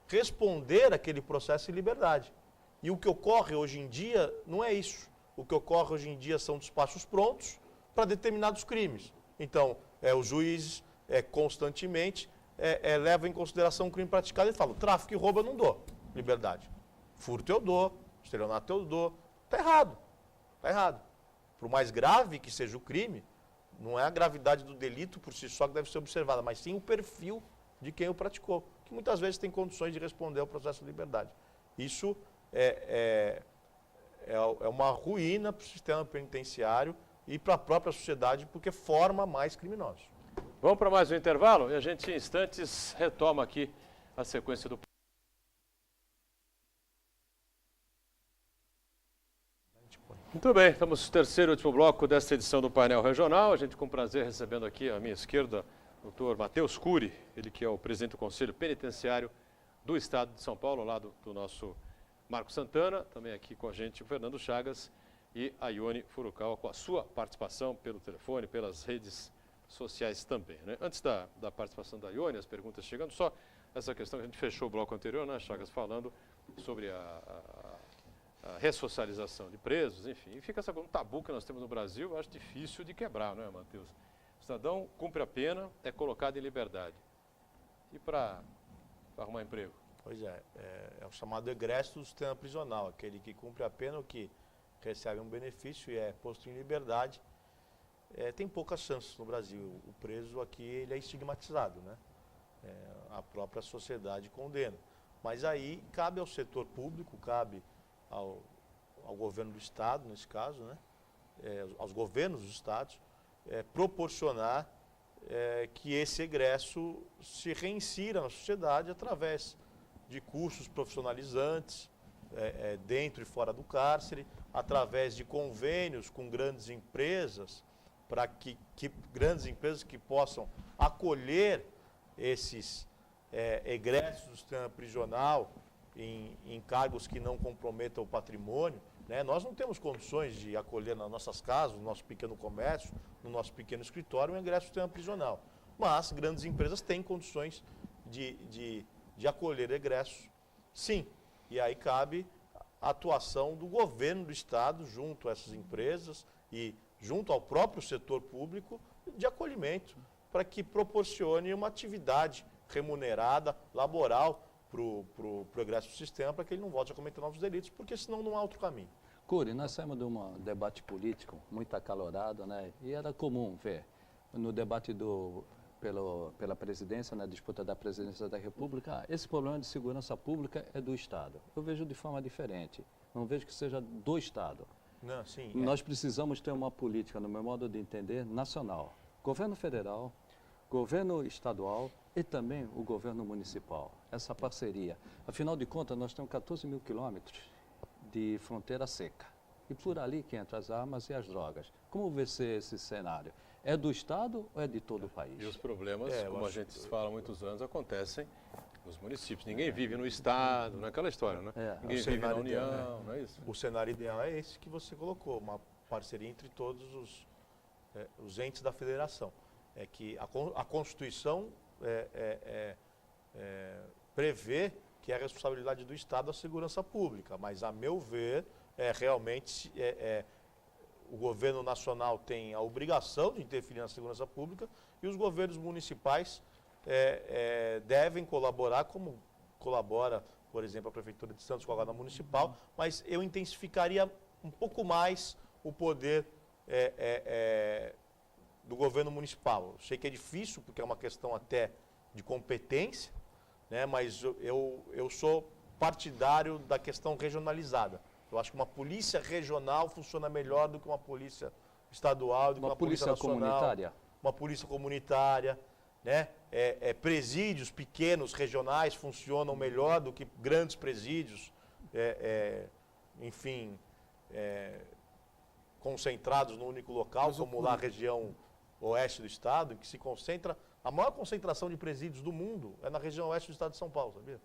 responder àquele processo em liberdade. E o que ocorre hoje em dia não é isso. O que ocorre hoje em dia são despachos prontos para determinados crimes. Então, os juízes constantemente levam em consideração o crime praticado e falam, tráfico e roubo eu não dou liberdade. Furto eu dou, estelionato eu dou. Está errado. Está errado. Por mais grave que seja o crime, não é a gravidade do delito por si só que deve ser observada, mas sim o perfil de quem o praticou, que muitas vezes tem condições de responder ao processo de liberdade. Isso é uma ruína para o sistema penitenciário e para a própria sociedade, porque forma mais criminosos. Vamos para mais um intervalo e a gente, em instantes, retoma aqui a sequência do... Muito bem, estamos no terceiro e último bloco desta edição do Painel Regional. A gente com prazer recebendo aqui à minha esquerda o doutor Matheus Cury, ele que é o presidente do Conselho Penitenciário do Estado de São Paulo, ao lado do nosso Marco Santana, também aqui com a gente o Fernando Chagas e a Ione Furukawa com a sua participação pelo telefone, pelas redes sociais também. Né? Antes da participação da Ione, as perguntas chegando, só essa questão que a gente fechou o bloco anterior, né, Chagas, falando sobre a ressocialização de presos, enfim. E fica um tabu que nós temos no Brasil, eu acho difícil de quebrar, não é, Matheus? O cidadão cumpre a pena, é colocado em liberdade. E para arrumar emprego? Pois é o chamado egresso do sistema prisional, aquele que cumpre a pena ou que recebe um benefício e é posto em liberdade. Tem poucas chances no Brasil. O preso aqui ele é estigmatizado, né? A própria sociedade condena. Mas aí cabe ao setor público, cabe ao governo do Estado, nesse caso, né? Aos governos dos estados, proporcionar que esse egresso se reinsira na sociedade através de cursos profissionalizantes, dentro e fora do cárcere, através de convênios com grandes empresas, para que grandes empresas que possam acolher esses egressos do sistema prisional em cargos que não comprometam o patrimônio. né? Nós não temos condições de acolher nas nossas casas, no nosso pequeno comércio, no nosso pequeno escritório, um egresso do sistema prisional. Mas grandes empresas têm condições de acolher egressos, sim. E aí cabe a atuação do governo do Estado junto a essas empresas e junto ao próprio setor público de acolhimento, para que proporcione uma atividade remunerada, laboral, para o egresso do sistema, para que ele não volte a cometer novos delitos, porque senão não há outro caminho. Cury, nós saímos de um debate político muito acalorado, né? E era comum ver no debate pela presidência, na disputa da presidência da República, esse problema de segurança pública é do Estado. Eu vejo de forma diferente. Não vejo que seja do Estado. Não, sim, Nós precisamos ter uma política, no meu modo de entender, nacional. Governo federal, governo estadual e também o governo municipal. Essa parceria. Afinal de contas, nós temos 14 mil quilômetros de fronteira seca. E por ali que entram as armas e as drogas. Como vai ser esse cenário? É do Estado ou é de todo o país? E os problemas, como a gente fala há muitos anos, acontecem nos municípios. Ninguém vive no Estado, não é aquela história, né? Ninguém vive na União, não é isso? O cenário ideal é esse que você colocou, uma parceria entre todos os entes da federação. É que a Constituição prevê que é a responsabilidade do Estado a segurança pública, mas, a meu ver, realmente o governo nacional tem a obrigação de interferir na segurança pública e os governos municipais devem colaborar, como colabora, por exemplo, a Prefeitura de Santos com a Guarda Municipal, mas eu intensificaria um pouco mais o poder do governo municipal. Eu sei que é difícil, porque é uma questão até de competência, né, mas eu sou partidário da questão regionalizada. Eu acho que uma polícia regional funciona melhor do que uma polícia estadual, do que uma polícia nacional, comunitária. Uma polícia comunitária, né? Presídios pequenos, regionais, funcionam melhor do que grandes presídios, enfim, concentrados num único local, como lá a região oeste do estado, que se concentra, a maior concentração de presídios do mundo é na região oeste do estado de São Paulo, sabia?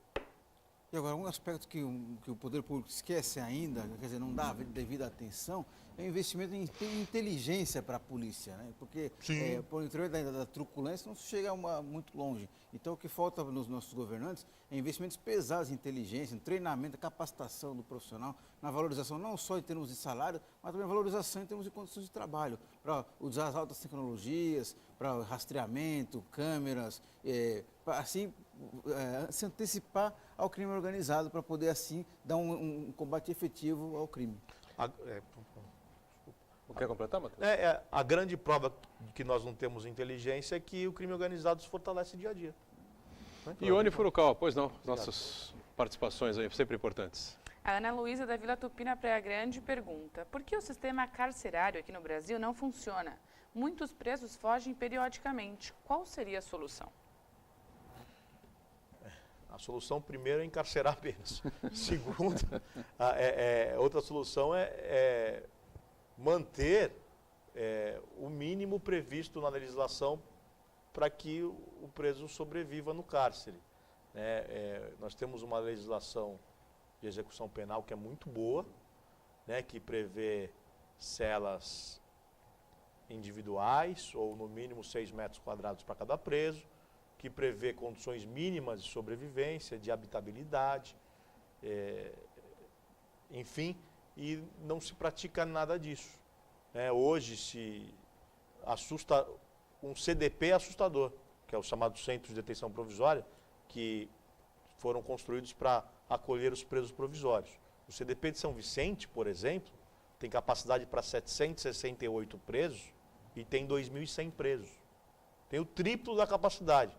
E agora, um aspecto que o poder público esquece ainda, quer dizer, não dá devida atenção, é o investimento em inteligência para a polícia, né? Porque por intermédio da truculência não se chega muito longe. Então, o que falta nos nossos governantes é investimentos pesados em inteligência, em treinamento, capacitação do profissional, na valorização não só em termos de salário, mas também valorização em termos de condições de trabalho, para usar as altas tecnologias, para rastreamento, câmeras, para assim se antecipar ao crime organizado, para poder assim dar um combate efetivo ao crime. Quer completar, Matheus? A grande prova de que nós não temos inteligência é que o crime organizado se fortalece dia a dia. Ione Furukawa, pois não, nossas participações aí sempre importantes. A Ana Luísa da Vila Tupina Praia Grande pergunta: por que o sistema carcerário aqui no Brasil não funciona? Muitos presos fogem periodicamente. Qual seria a solução? A solução, primeiro, é encarcerar apenas. Segundo, outra solução é manter o mínimo previsto na legislação para que o preso sobreviva no cárcere. Nós temos uma legislação de execução penal que é muito boa, né, que prevê celas individuais, ou no mínimo 6 metros quadrados para cada preso, que prevê condições mínimas de sobrevivência, de habitabilidade, enfim, e não se pratica nada disso. Hoje se assusta um CDP assustador, que é o chamado Centro de Detenção Provisória, que foram construídos para acolher os presos provisórios. O CDP de São Vicente, por exemplo, tem capacidade para 768 presos e tem 2.100 presos. Tem o triplo da capacidade.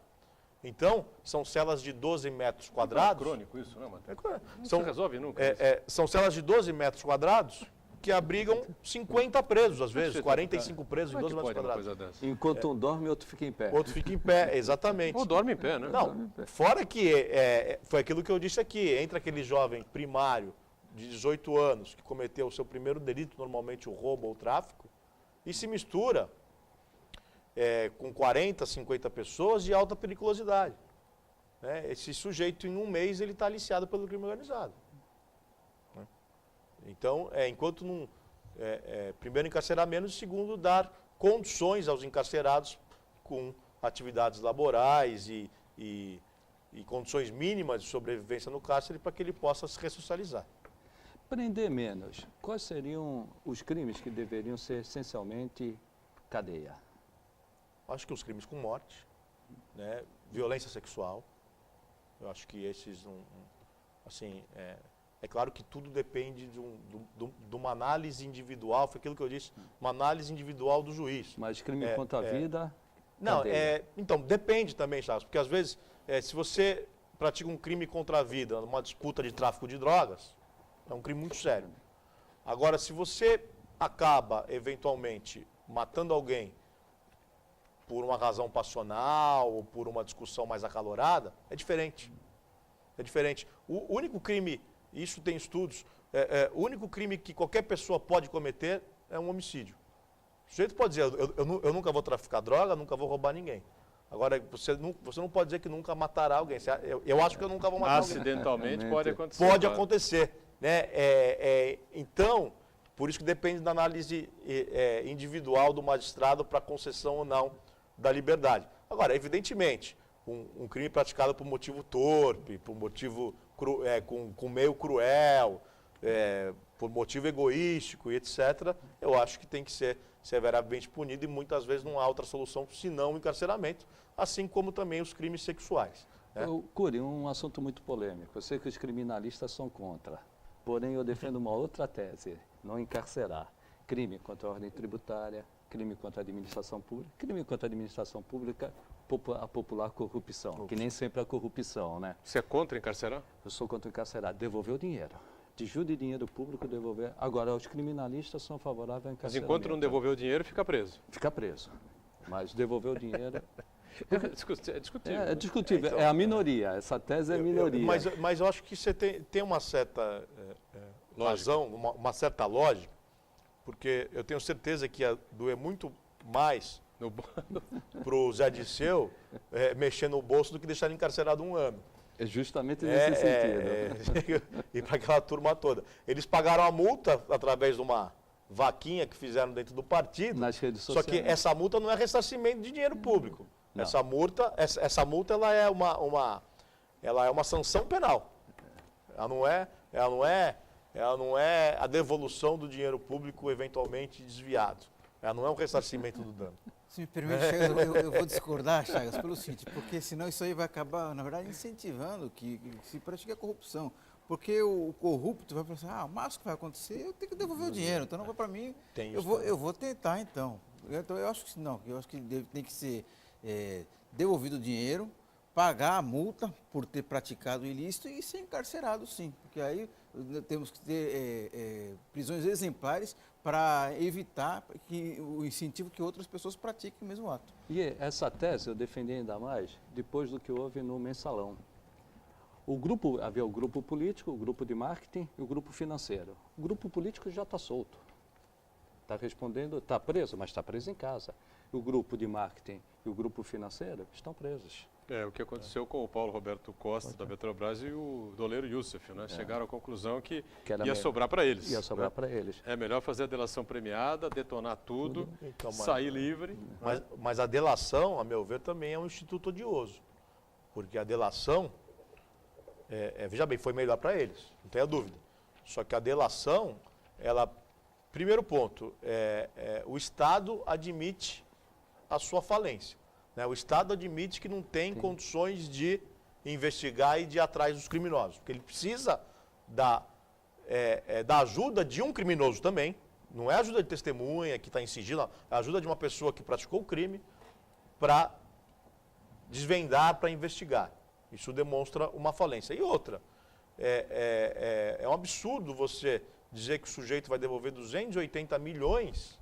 Então, são celas de 12 metros quadrados. É crônico isso, né, Matheus? Não se resolve nunca. São celas de 12 metros quadrados que abrigam 50 presos, às vezes, 45 presos em 12 metros quadrados. Enquanto um dorme, outro fica em pé. Outro fica em pé, exatamente. Ou dorme em pé, né? Não, fora que foi aquilo que eu disse aqui, entra aquele jovem primário de 18 anos que cometeu o seu primeiro delito, normalmente o roubo ou o tráfico, e se mistura com 40, 50 pessoas de alta periculosidade. Esse sujeito, em um mês, ele está aliciado pelo crime organizado. Então, enquanto não... primeiro, encarcerar menos, e segundo, dar condições aos encarcerados com atividades laborais e condições mínimas de sobrevivência no cárcere para que ele possa se ressocializar. Prender menos. Quais seriam os crimes que deveriam ser essencialmente cadeia? Acho que os crimes com morte, né, violência sexual, eu acho que esses, assim, é claro que tudo depende de uma análise individual, foi aquilo que eu disse, uma análise individual do juiz. Mas crime contra a vida, não, cadeia. então, depende também, Charles, porque às vezes, se você pratica um crime contra a vida, uma disputa de tráfico de drogas, é um crime muito sério. Agora, se você acaba, eventualmente, matando alguém por uma razão passional ou por uma discussão mais acalorada, é diferente. É diferente. O único crime, isso tem estudos, o único crime que qualquer pessoa pode cometer é um homicídio. O sujeito pode dizer, eu nunca vou traficar droga, nunca vou roubar ninguém. Agora, você não pode dizer que nunca matará alguém. Eu acho que eu nunca vou matar alguém. Acidentalmente pode acontecer. Pode acontecer. Né? Então, por isso que depende da análise individual do magistrado para concessão ou não da liberdade. Agora, evidentemente, um crime praticado por motivo torpe, por motivo com meio cruel, por motivo egoístico e etc., eu acho que tem que ser severamente punido e muitas vezes não há outra solução senão o encarceramento, assim como também os crimes sexuais. Né? Cury, um assunto muito polêmico. Eu sei que os criminalistas são contra. Porém, eu defendo uma outra tese, não encarcerar. Crime contra a ordem tributária, crime contra a administração pública, crime contra a administração pública, a popular corrupção, que nem sempre é corrupção, né? Você é contra encarcerar? Eu sou contra encarcerar, devolver o dinheiro. Desvio de dinheiro público, devolver. Agora, os criminalistas são favoráveis ao Mas encarceramento. enquanto não devolver o dinheiro, fica preso. Fica preso. Mas devolver o dinheiro... É discutível. É discutível, então, é a minoria, essa tese é a minoria. Mas eu acho que você tem uma certa razão, uma certa lógica, porque eu tenho certeza que ia doer muito mais para o Zé Disseu mexer no bolso do que deixar ele encarcerado 1 ano. É justamente nesse sentido. E para aquela turma toda. Eles pagaram a multa através de uma vaquinha que fizeram dentro do partido. Nas redes Só sociais. que essa multa não é ressarcimento de dinheiro público. Não. Essa multa ela é uma sanção penal. Ela não é a devolução do dinheiro público eventualmente desviado. Ela não é um ressarcimento do dano. Se me permite, Chagas, eu vou discordar, Chagas, pelo seguinte, porque senão isso aí vai acabar, na verdade, incentivando que se pratique a corrupção. Porque o corrupto vai pensar, o máximo que vai acontecer, eu tenho que devolver o dinheiro, então não vai para mim, eu vou tentar então. Então eu acho que não, eu acho que tem que ser devolvido o dinheiro, pagar a multa por ter praticado o ilícito e ser encarcerado, sim. Porque aí temos que ter prisões exemplares para evitar o incentivo que outras pessoas pratiquem o mesmo ato. E essa tese eu defendi ainda mais depois do que houve no Mensalão. Havia o grupo político, o grupo de marketing e o grupo financeiro. O grupo político já está solto. Está respondendo, está preso, mas está preso em casa. O grupo de marketing e o grupo financeiro estão presos. O que aconteceu com o Paulo Roberto Costa, da Petrobras, e o doleiro Youssef, né? Chegaram à conclusão que ia sobrar para eles. Ia sobrar para eles. É melhor fazer a delação premiada, detonar tudo, então, sair livre. Mas a delação, a meu ver, também é um instituto odioso. Porque a delação, veja bem, foi melhor para eles, não tenha dúvida. Só que a delação, primeiro ponto, o Estado admite a sua falência. Né? O Estado admite que não tem condições de investigar e de ir atrás dos criminosos. Porque ele precisa da ajuda de um criminoso também. Não é ajuda de testemunha que está em sigilo, não. É a ajuda de uma pessoa que praticou o crime para desvendar, para investigar. Isso demonstra uma falência. E outra, é um absurdo você dizer que o sujeito vai devolver 280 milhões,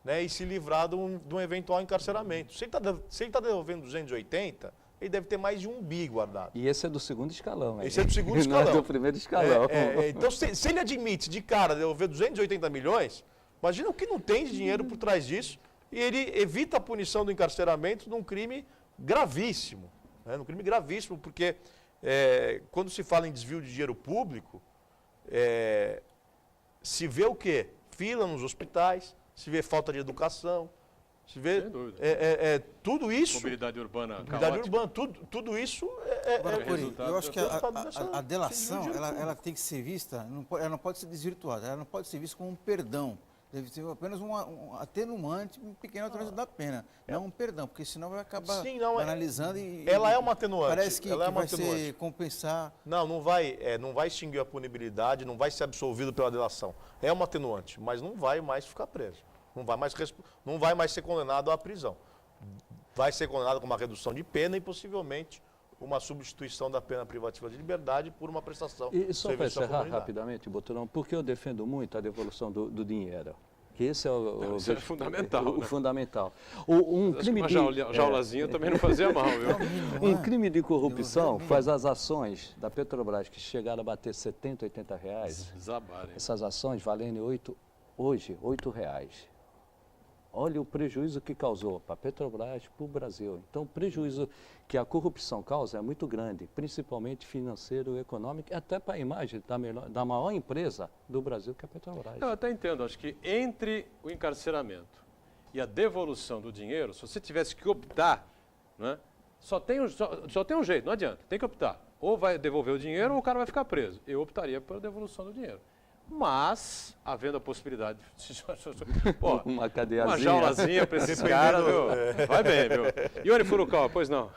né, e se livrar de um eventual encarceramento. Se ele está devolvendo 280, ele deve ter mais de 1 bi guardado. E esse é do segundo escalão. Esse é do segundo escalão. Não é do primeiro escalão. Então, se ele admite de cara devolver 280 milhões, imagina o que não tem de dinheiro por trás disso, e ele evita a punição do encarceramento num crime gravíssimo. Né, num crime gravíssimo, porque quando se fala em desvio de dinheiro público, se vê o quê? Fila nos hospitais, se vê falta de educação, se vê tudo isso. Mobilidade urbana. Tudo isso Agora, eu acho que a delação ela tem que ser vista, ela não pode ser desvirtuada, ela não pode ser vista como um perdão. Deve ser apenas um atenuante, um pequeno atenuante da pena, não um perdão, porque senão vai acabar analisando e... Ela é uma atenuante. Parece que vai ser compensar... Não vai extinguir a punibilidade, não vai ser absolvido pela delação. É uma atenuante, mas não vai mais ficar preso. Não vai mais ser condenado à prisão. Vai ser condenado com uma redução de pena e possivelmente uma substituição da pena privativa de liberdade por uma prestação de serviço à comunidade. E só para encerrar rapidamente, Boturão, porque eu defendo muito a devolução do dinheiro. Que esse é fundamental. O fundamental. Uma jaulazinha também não fazia mal, viu? Um crime de corrupção faz as ações da Petrobras, que chegaram a bater 70, 80 reais. Essas ações valendo hoje R$8. Olha o prejuízo que causou para a Petrobras, para o Brasil. Então, o prejuízo que a corrupção causa é muito grande, principalmente financeiro, econômico, e até para a imagem da maior empresa do Brasil, que é a Petrobras. Eu até entendo, acho que entre o encarceramento e a devolução do dinheiro, se você tivesse que optar, né, só tem um jeito, não adianta, tem que optar. Ou vai devolver o dinheiro ou o cara vai ficar preso. Eu optaria pela devolução do dinheiro. Mas, havendo a possibilidade de uma cadeiazinha, uma jaulazinha para esses caras, viu? Vai bem, viu? Ione Furukawa, pois não?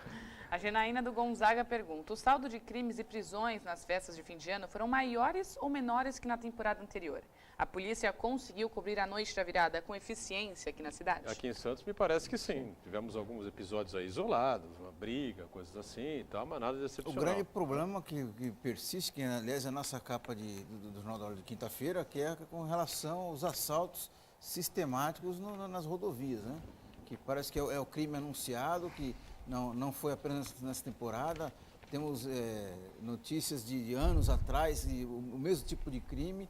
A Genaína do Gonzaga pergunta: o saldo de crimes e prisões nas festas de fim de ano foram maiores ou menores que na temporada anterior? A polícia conseguiu cobrir a noite da virada com eficiência aqui na cidade? Aqui em Santos me parece que sim. Tivemos alguns episódios aí isolados, uma briga, coisas assim e tal, mas nada de excepcional. O grande problema que persiste, que aliás é a nossa capa do Jornal da Hora de quinta-feira, que é com relação aos assaltos sistemáticos nas rodovias, né? Que parece que é o crime anunciado, que não foi apenas nessa temporada. Temos notícias de anos atrás, o mesmo tipo de crime.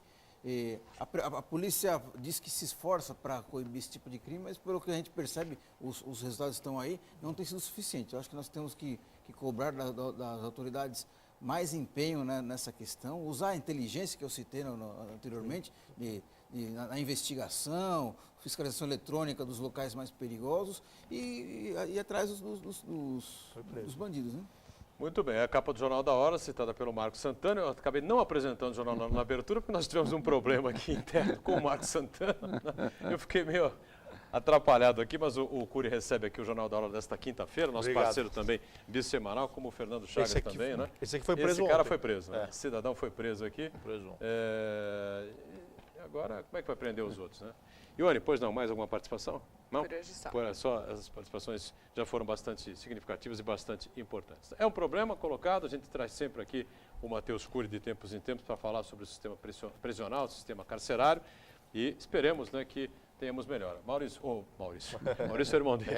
A polícia diz que se esforça para coibir esse tipo de crime, mas pelo que a gente percebe, os resultados estão aí, não tem sido suficiente. Eu acho que nós temos que cobrar das autoridades mais empenho, né, nessa questão, usar a inteligência que eu citei anteriormente, na investigação, fiscalização eletrônica dos locais mais perigosos e ir atrás dos bandidos, né? Muito bem, a capa do Jornal da Hora, citada pelo Marcos Santana. Eu acabei não apresentando o jornal na abertura, porque nós tivemos um problema aqui interno com o Marcos Santana. Eu fiquei meio atrapalhado aqui, mas o Cury recebe aqui o Jornal da Hora desta quinta-feira, nosso parceiro também bissemanal, como o Fernando Chagas também, né? Esse aqui foi preso Esse cara ontem. Foi preso, né? Esse cidadão foi preso aqui. Agora, como é que vai prender os outros, né? Ione, pois não, mais alguma participação? Não? Por hoje só. Só as participações já foram bastante significativas e bastante importantes. É um problema colocado, a gente traz sempre aqui o Matheus Cury de tempos em tempos para falar sobre o sistema prisional, o sistema carcerário, e esperemos, né, que tenhamos melhora. Maurício é irmão dele.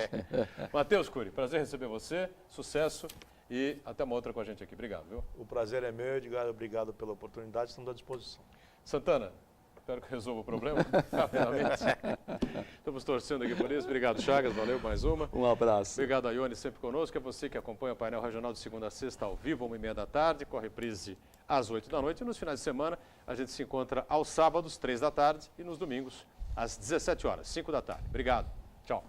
Matheus Cury, prazer receber você, sucesso e até uma outra com a gente aqui. Obrigado, viu? O prazer é meu, Edgar, obrigado pela oportunidade, estamos à disposição. Santana, espero que resolva o problema rapidamente. Estamos torcendo aqui por isso. Obrigado, Chagas. Valeu, mais uma. Um abraço. Obrigado a Ione, sempre conosco. É você que acompanha o painel regional de segunda a sexta ao vivo, 1h30 da tarde, com a reprise às 8 da noite. E nos finais de semana, a gente se encontra aos sábados, 3 da tarde, e nos domingos, às 17 horas, 5 da tarde. Obrigado. Tchau.